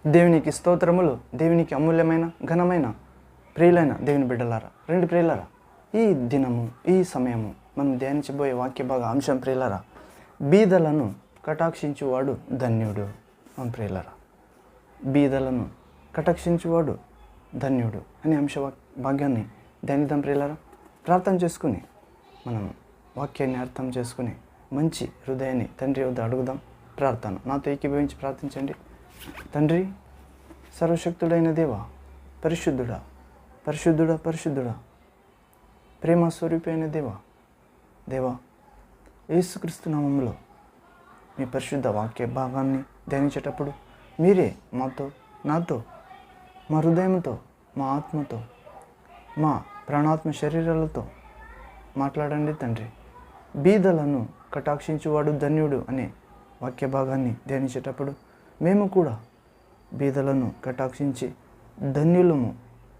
దేవునికి స్తోత్రములు. దేవునికి అమూల్యమైన ఘనమైన ప్రియులైన దేవుని బిడ్డలారా, రెండు ప్రియులారా, ఈ దినము ఈ సమయము మనం ధ్యానించబోయే వాక్య భాగ అంశం ప్రియులారా, బీదలను కటాక్షించువాడు ధన్యుడు. ప్రియులారా, బీదలను కటాక్షించువాడు ధన్యుడు అనే అంశ భాగ్యాన్ని ధ్యానిద్దాం ప్రియులారా. ప్రార్థన చేసుకుని మనం వాక్యాన్ని అర్థం చేసుకుని మంచి హృదయాన్ని తండ్రి వద్ద అడుగుదాం. ప్రార్థన నాతో ఏకీభవించి ప్రార్థించండి. తండ్రి, సర్వశక్తుడైన దేవా, పరిశుద్ధుడా పరిశుద్ధుడా పరిశుద్ధుడా, ప్రేమ స్వరూపి అయిన దేవా, యేసుక్రీస్తు నామములో మీ పరిశుద్ధ వాక్య భాగాన్ని ధ్యానించేటప్పుడు మీరే నాతో మా హృదయంతో, మా ఆత్మతో, మా ప్రాణాత్మ శరీరాలతో మాట్లాడండి తండ్రి. బీదలను కటాక్షించువాడు ధన్యుడు అనే వాక్య భాగాన్ని ధ్యానించేటప్పుడు మేము కూడా బీదలను కటాక్షించి ధన్యులము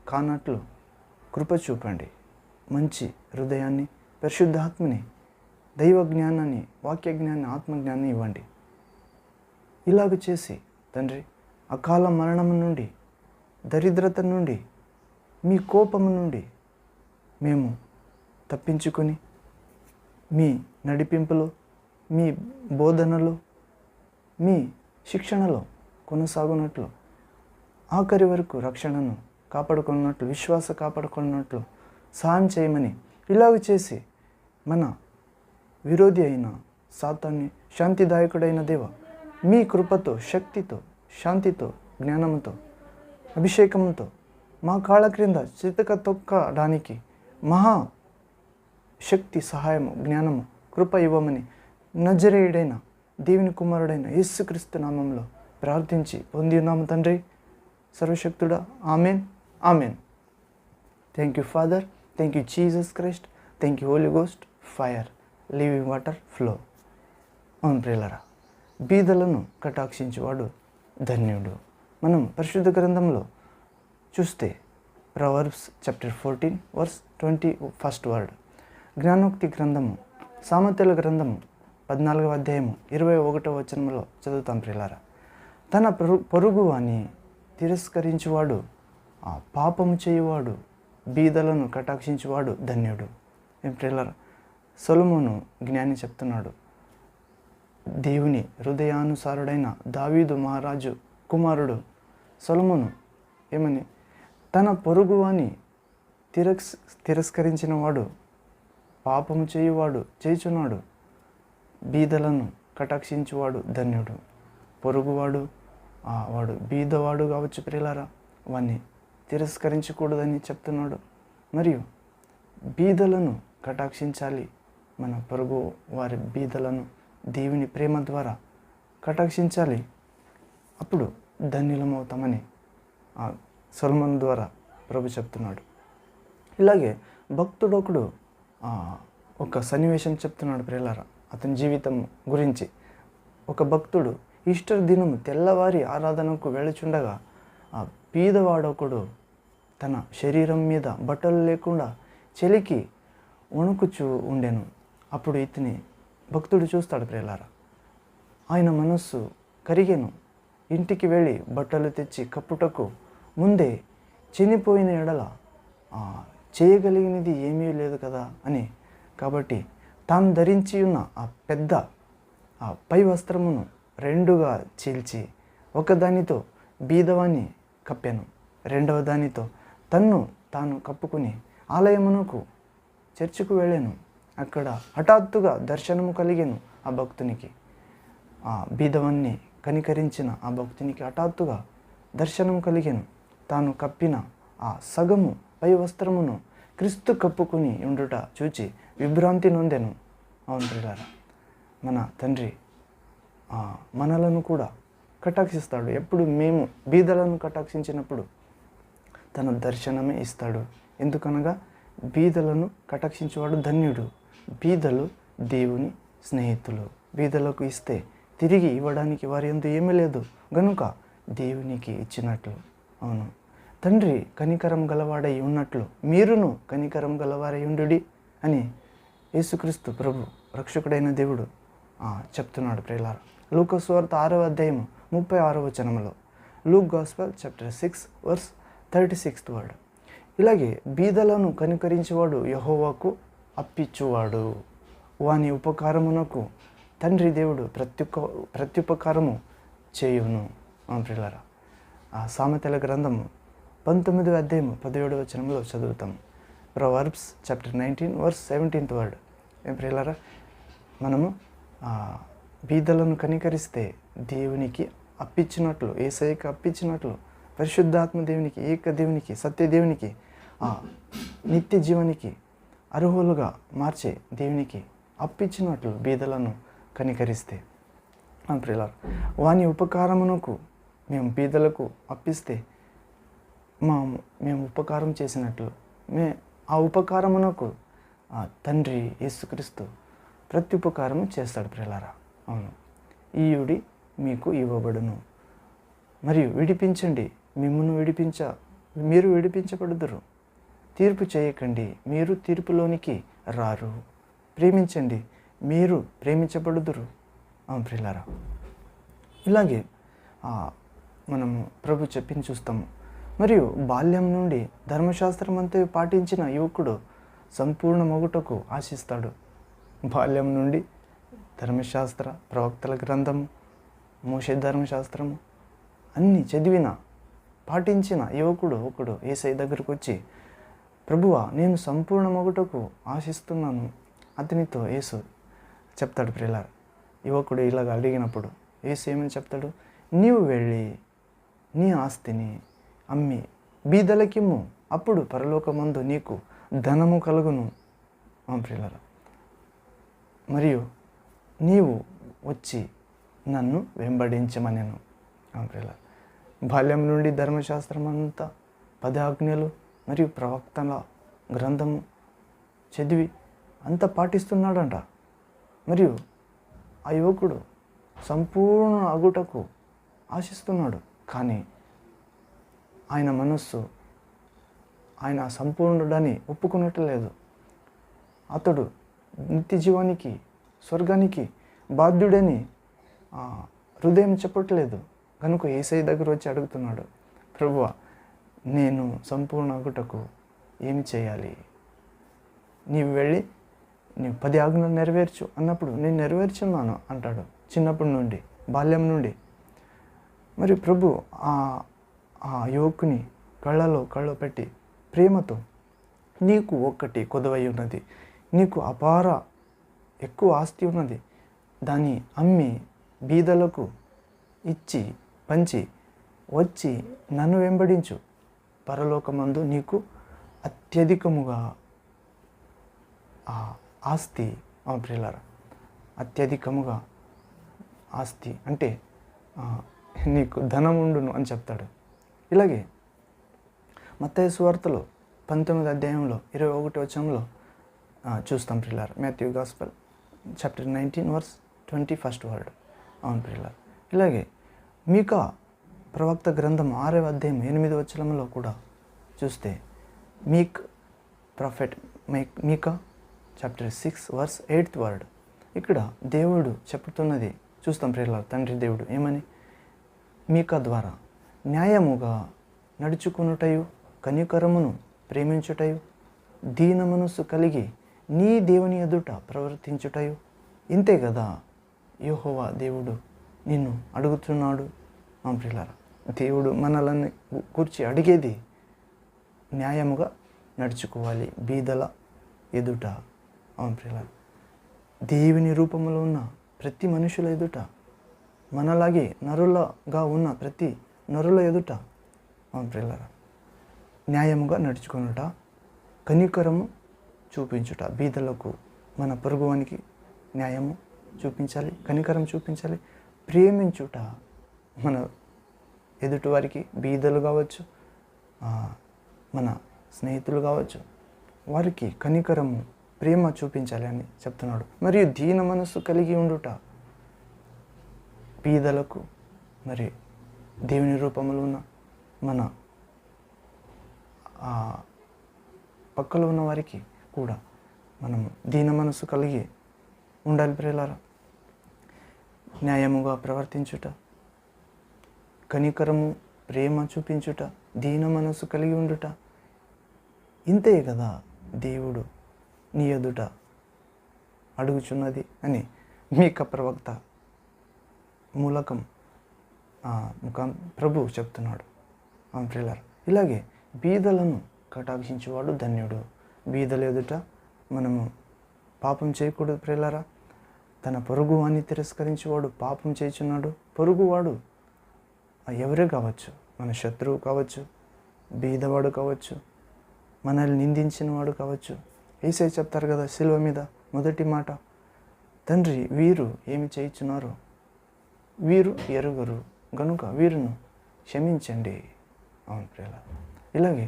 కానట్లు కృప చూపండి. మంచి హృదయాన్ని, పరిశుద్ధాత్మని, దైవ జ్ఞానాన్ని, వాక్య జ్ఞానాన్ని, ఆత్మజ్ఞానాన్ని ఇవ్వండి. ఇలాగ చేసి తండ్రి, అకాల మరణం నుండి, దరిద్రత నుండి, మీ కోపము నుండి మేము తప్పించుకొని మీ నడిపింపులో, మీ బోధనలో, మీ శిక్షణలో కొనసాగునట్లు, ఆఖరి వరకు రక్షణను కాపాడుకున్నట్లు, విశ్వాస కాపాడుకున్నట్లు సహాయం చేయమని ఇలాగ చేసి మన విరోధి అయిన సాతాన్ని శాంతిదాయకుడైన దేవ, మీ కృపతో, శక్తితో, శాంతితో, జ్ఞానంతో, అభిషేకంతో మా కాళ్ళ క్రింద చితక తొక్కడానికి మహా శక్తి, సహాయము, జ్ఞానము, కృప ఇవ్వమని నజరేయుడైన దేవుని కుమారుడైన యేసుక్రీస్తు నామంలో ప్రార్థించి పొంది ఉన్నాము తండ్రి, సర్వశక్తుడా. Amen, amen. Thank you Father, thank you Jesus Christ, thank you Holy Ghost, fire, living water flow. అవును ప్రియులారా, బీదలను కటాక్షించేవాడు ధన్యుడు. మనం పరిశుద్ధ గ్రంథంలో చూస్తే ప్రొవర్బ్స్ చాప్టర్ 14 వర్స్ 21 వర్డ్, జ్ఞానోక్తి గ్రంథము, సామెతల గ్రంథము 14వ అధ్యాయము 21వ వచనంలో చదువుతాం ప్రియులారా. తన పొరుగు అని తిరస్కరించువాడు, ఆ పాపము చేయువాడు, బీదలను కటాక్షించువాడు ధన్యుడు. ఏం ప్రియులారా, సొలొమోను జ్ఞాని చెప్తున్నాడు, దేవుని హృదయానుసారుడైన దావీదు మహారాజు కుమారుడు సొలొమోను ఏమని, తన పొరుగు అని తిరస్కరించిన వాడు, పాపము చేయుచున్నాడు, బీదలను కటాక్షించువాడు ధన్యుడు. పొరుగువాడు వాడు బీదవాడు కావచ్చు ప్రియులారా, వాన్ని తిరస్కరించకూడదని చెప్తున్నాడు. మరియు బీదలను కటాక్షించాలి. మన పొరుగు వారి బీదలను దేవుని ప్రేమ ద్వారా కటాక్షించాలి. అప్పుడు ధన్యులమవుతామని సొలొమోను ద్వారా ప్రభు చెప్తున్నాడు. ఇలాగే భక్తుడొకడు ఒక సన్నివేశం చెప్తున్నాడు ప్రియులారా, అతని జీవితం గురించి. ఒక భక్తుడు ఈస్టర్ దినము తెల్లవారి ఆరాధనకు వెళ్ళుచుండగా ఆ బీదవాడొకడు తన శరీరం మీద బట్టలు లేకుండా చలికి వణుకుచూ ఉండెను. అప్పుడు ఇతని భక్తుడు చూస్తాడు ప్రియులారా, ఆయన మనస్సు కరిగెను. ఇంటికి వెళ్ళి బట్టలు తెచ్చి కప్పుటకు ముందే చనిపోయిన ఎడల చేయగలిగినది ఏమీ లేదు కదా అని, కాబట్టి తాను ధరించి ఉన్న ఆ పై వస్త్రమును రెండుగా చీల్చి ఒకదానితో బీదవాన్ని కప్పాను, రెండవ దానితో తాను కప్పుకుని ఆలయమునకు, చర్చికు వెళ్ళాను. అక్కడ హఠాత్తుగా దర్శనము కలిగాను ఆ భక్తునికి. ఆ బీదవాన్ని కనికరించిన ఆ భక్తునికి హఠాత్తుగా దర్శనం కలిగాను. తాను కప్పిన ఆ సగము పై వస్త్రమును క్రీస్తు కప్పుకుని ఉండుట చూచి విభ్రాంతి నొందెను. అవును ప్రియులారా, మన తండ్రి మనలను కూడా కటాక్షిస్తాడు. ఎప్పుడు మేము బీదలను కటాక్షించినప్పుడు తన దర్శనమే ఇస్తాడు. ఎందుకనగా బీదలను కటాక్షించేవాడు ధన్యుడు. బీదలు దేవుని స్నేహితులు. బీదలకు ఇస్తే తిరిగి ఇవ్వడానికి వారి యందు ఏమీ లేదు గనుక దేవునికి ఇచ్చినట్లు. అవును, తండ్రి కనికరం గలవాడై ఉన్నట్లు మీరును కనికరం గలవారై ఉండుడి అని యేసుక్రీస్తు ప్రభు రక్షకుడైన దేవుడు చెప్తున్నాడు ప్రియులారా. లూకా సువార్త 6వ అధ్యాయం 36వ వచనంలో, Luke gospel chapter 6 verse 36th word. ఇలాగే బీదలను కనికరించేవాడు యెహోవాకు అప్పిచ్చువాడు, వాని ఉపకారమునకు తండ్రి దేవుడు ప్రత్యుపకారము చేయును. ప్రియులారా, ఆ సామెతల గ్రంథము 19వ అధ్యాయము 17వ వచనంలో చదువుతాము. Proverbs chapter 19 verse 17th word. ప్రియులారా, మనము బీదలను కనికరిస్తే దేవునికి అప్పించినట్లు, యేసయ్యకి అప్పించినట్లు, పరిశుద్ధాత్మ దేవునికి, ఏక దేవునికి, సత్యదేవునికి, నిత్య జీవానికి అర్హులుగా మార్చే దేవునికి అప్పించినట్లు బీదలను కనికరిస్తే, ప్రియులారా, వాని ఉపకారమునకు మేము బీదలకు అప్పిస్తే మేము ఉపకారం చేసినట్లు ఆ ఉపకారమునకు తండ్రి యేసుక్రీస్తు ప్రత్యుపకారము చేస్తాడు. ప్రియులారా, అవును, ఈయుడి మీకు ఇవ్వబడును, మరియు విడిపించండి, మీరు విడిపించబడుదురు. తీర్పు చేయకండి, మీరు తీర్పులోనికి రారు. ప్రేమించండి, మీరు ప్రేమించబడుదురు. ప్రియులారా, ఇలాగే మనము ప్రభు చెప్పింది చూస్తాము. మరియు బాల్యం నుండి ధర్మశాస్త్రం అంతా పాటించిన యువకుడు సంపూర్ణ మొగుటకు ఆశిస్తాడు. బాల్యం నుండి ధర్మశాస్త్ర, ప్రవక్తల గ్రంథము, మోషే ధర్మశాస్త్రము అన్నీ చదివిన, పాటించిన యువకుడు ఒకడు యేసయ్య దగ్గరకు వచ్చి, ప్రభువా, నేను సంపూర్ణ మొగుటకు ఆశిస్తున్నాను అతనితో యేసు చెప్తాడు. ప్రియులారా, యువకుడు ఇలాగ అడిగినప్పుడు యేసు ఏమని చెప్తాడు? నీవు వెళ్ళి నీ ఆస్తిని అమ్మి బీదలకిమ్ము, అప్పుడు పరలోకమందు నీకు ధనము కలుగును. ప్రియులారా, మరియు నీవు వచ్చి నన్ను వెంబడించమనెను. ప్రియులారా, బాల్యం నుండి ధర్మశాస్త్రం అంతా 10 ఆజ్ఞలు మరియు ప్రవక్తల గ్రంథము చదివి అంతా పాటిస్తున్నాడంట. మరియు ఆ యువకుడు సంపూర్ణ అగుటకు ఆశిస్తున్నాడు. కానీ ఆయన మనస్సు ఆయన సంపూర్ణుడని ఒప్పుకున్నట్లేదు. అతడు నిత్య జీవానికి, స్వర్గానికి బాధ్యుడని హృదయం చెప్పట్లేదు. కనుక యేసయ్య దగ్గర వచ్చి అడుగుతున్నాడు, ప్రభువా, నేను సంపూర్ణ అగుటకు ఏమి చేయాలి? నీవు వెళ్ళి నీవు 10 ఆజ్ఞలు నెరవేర్చు అన్నప్పుడు నేను నెరవేర్చున్నాను అంటాడు. చిన్నప్పటి నుండి, బాల్యం నుండి. మరి ప్రభు ఆ యువకుని కళ్ళలో పెట్టి ప్రేమతో, నీకు ఒక్కటి కొదవై ఉన్నది, నీకు ఎక్కువ ఆస్తి ఉన్నది, దాన్ని అమ్మి బీదలకు ఇచ్చి పంచి వచ్చి నన్ను వెంబడించు, పరలోకమందు నీకు అత్యధికముగా ఆస్తి. ప్రియులారా, అత్యధికముగా ఆస్తి అంటే నీకు ధనం ఉండును అని చెప్తాడు. ఇలాగే మత్తయి సువార్తలో 19వ అధ్యాయంలో 21వ వచనంలో చూస్తాం. ప్రియులారా, Matthew gospel chapter 19 verse 21st word. అవును ప్రియులారా, ఇలాగే మీకా ప్రవక్త గ్రంథం 6వ అధ్యాయం 8వ వచనంలో కూడా చూస్తే మీకా చాప్టర్ 6 వర్స్ 8th వర్డ్. ఇక్కడ దేవుడు చెప్తున్నది చూస్తాం ప్రియులారా. తండ్రి దేవుడు ఏమని? మీకా ద్వారా న్యాయముగా నడుచుకునుటయు, కనికరమును ప్రేమించుటయు, దీన మనస్సు కలిగి నీ దేవుని ఎదుట ప్రవర్తించుటయు, ఇంతే కదా యెహోవా దేవుడు నిన్ను అడుగుతున్నాడు. ప్రియులారా, దేవుడు మనల్ని కూర్చి అడిగేది న్యాయముగా నడుచుకోవాలి బీదల ఎదుట. ప్రియులారా, దేవుని రూపంలో ఉన్న ప్రతి మనుషుల ఎదుట, మనలాగే నరులగా ఉన్న ప్రతి నరుల ఎదుట ప్రియులారా న్యాయముగా నడుచుకొనుట, కనికరము చూపించుట, బీదలకు, మన పొరుగువానికి న్యాయము చూపించాలి, కనికరం చూపించాలి, ప్రేమించుట, మన ఎదుటి వారికి, బీదలు కావచ్చు, మన స్నేహితులు కావచ్చు, వారికి కనికరము, ప్రేమ చూపించాలి అని చెప్తున్నాడు. మరియు దీన మనస్సు కలిగి ఉండుట, బీదలకు, మరి దేవుని రూపంలో ఉన్న మన పక్కలో ఉన్న వారికి కూడా మనము దీన మనస్సు కలిగి ఉండాలి. ప్రియులారా, న్యాయముగా ప్రవర్తించుట, కనికరము ప్రేమ చూపించుట, దీన మనసు కలిగి ఉండుట, ఇంతే కదా దేవుడు నీ ఎదుట అడుగుచున్నది అని మీకా ప్రవక్త మూలకం ప్రభు చెప్తున్నాడు. అవును ప్రియులారా, ఇలాగే బీదలను కటాక్షించేవాడు ధన్యుడు. బీదల ఎదుట మనము పాపం చేయకూడదు ప్రియులారా. తన పొరుగువాన్ని తిరస్కరించేవాడు పాపం చేయుచున్నాడు. పొరుగువాడు ఎవరే కావచ్చు, మన శత్రువు కావచ్చు, బీదవాడు కావచ్చు, మనల్ని నిందించిన వాడు కావచ్చు. యేసయ్య చెప్తారు కదా శిలువ మీద మొదటి మాట, తండ్రి వీరు ఏమి చేయుచున్నారో వీరు ఎరుగరు గనుక వీరును క్షమించండి. అవును ప్రియులారా, ఇలాగే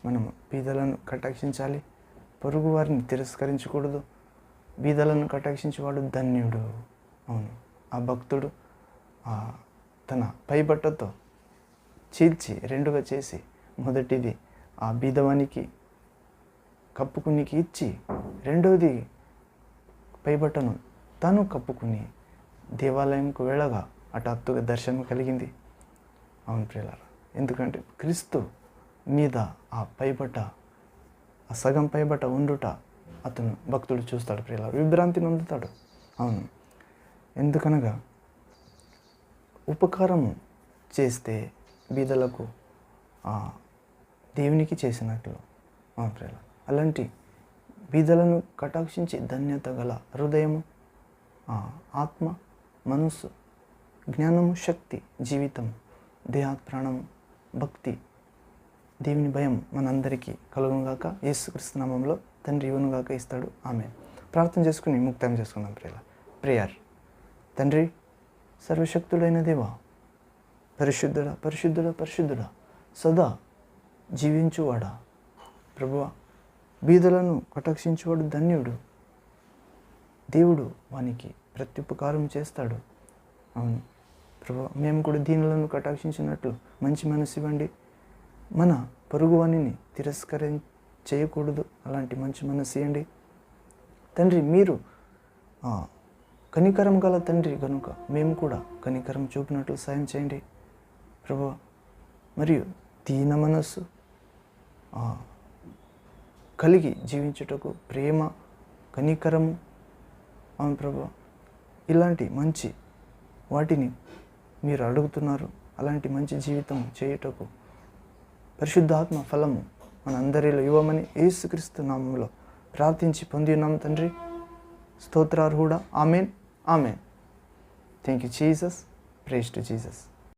మనము బీదలను కటాక్షించాలి, పొరుగు వారిని తిరస్కరించకూడదు. బీదలను కటాక్షించేవాడు ధన్యుడు. అవును, ఆ భక్తుడు తన పైబట్టతో చీల్చి రెండుగా చేసి మొదటిది ఆ బీదవానికి కప్పుకునికి ఇచ్చి, రెండవది పైబట్టను తాను కప్పుకుని దేవాలయంకు వెళ్ళగా హఠాత్తుగా దర్శనం కలిగింది. అవును ప్రియులారా, ఎందుకంటే క్రీస్తు మీద ఆ పైబట్ట, ఆ సగం పైబట్ట ఉండుట అతను భక్తుడు చూస్తాడు ప్రియులారా, విభ్రాంతి నొందుతాడు. అవును, ఎందుకనగా ఉపకారము చేస్తే బీదలకు దేవునికి చేసినట్లు. అవును ప్రియులారా, అలాంటి బీదలను కటాక్షించి ధన్యత గల హృదయము, ఆత్మ, మనస్సు, జ్ఞానము, శక్తి, జీవితం, దేహాత్ ప్రాణము, భక్తి, దేవుని భయం మనందరికీ కలుగునుగాక. యేసుక్రీస్తు నామములో తండ్రి ఇవ్వనుగాక, ఇస్తాడు. ఆమేన్. ప్రార్థన చేసుకుని ముక్తం చేసుకుందాం ప్రియులారా. ప్రేయర్. తండ్రి, సర్వశక్తుడైన దేవా, పరిశుద్ధుడా పరిశుద్ధుడా పరిశుద్ధుడా, సదా జీవించువాడా, ప్రభువా, బీదలను కటాక్షించువాడు ధన్యుడు. దేవుడు వానికి ప్రత్యుపకారం చేస్తాడు. అవును ప్రభువా, మేము కూడా దీనులను కటాక్షించినట్లు మంచి మనసు ఇవ్వండి. మన పొరుగువాణిని చేయకూడదు, అలాంటి మంచి మనసు ఇవ్వండి తండ్రి. మీరు కనికరం గల తండ్రి కనుక మేము కూడా కనికరం చూపినట్లు సాయం చేయండి ప్రభువా. మరియు దీన మనస్సు కలిగి జీవించుటకు ప్రేమ, కనికరము, అవును ప్రభువా, ఇలాంటి మంచి వాటిని మీరు అడుగుతున్నారు. అలాంటి మంచి జీవితం చేయుటకు పరిశుద్ధాత్మ ఫలము మనందరిలో ఇవ్వమని యేసుక్రీస్తు నామములో ప్రార్థించి పొంది ఉన్నాము తండ్రి. స్తోత్రార్హుడా. Amen, amen. Thank you Jesus. Praise to Jesus.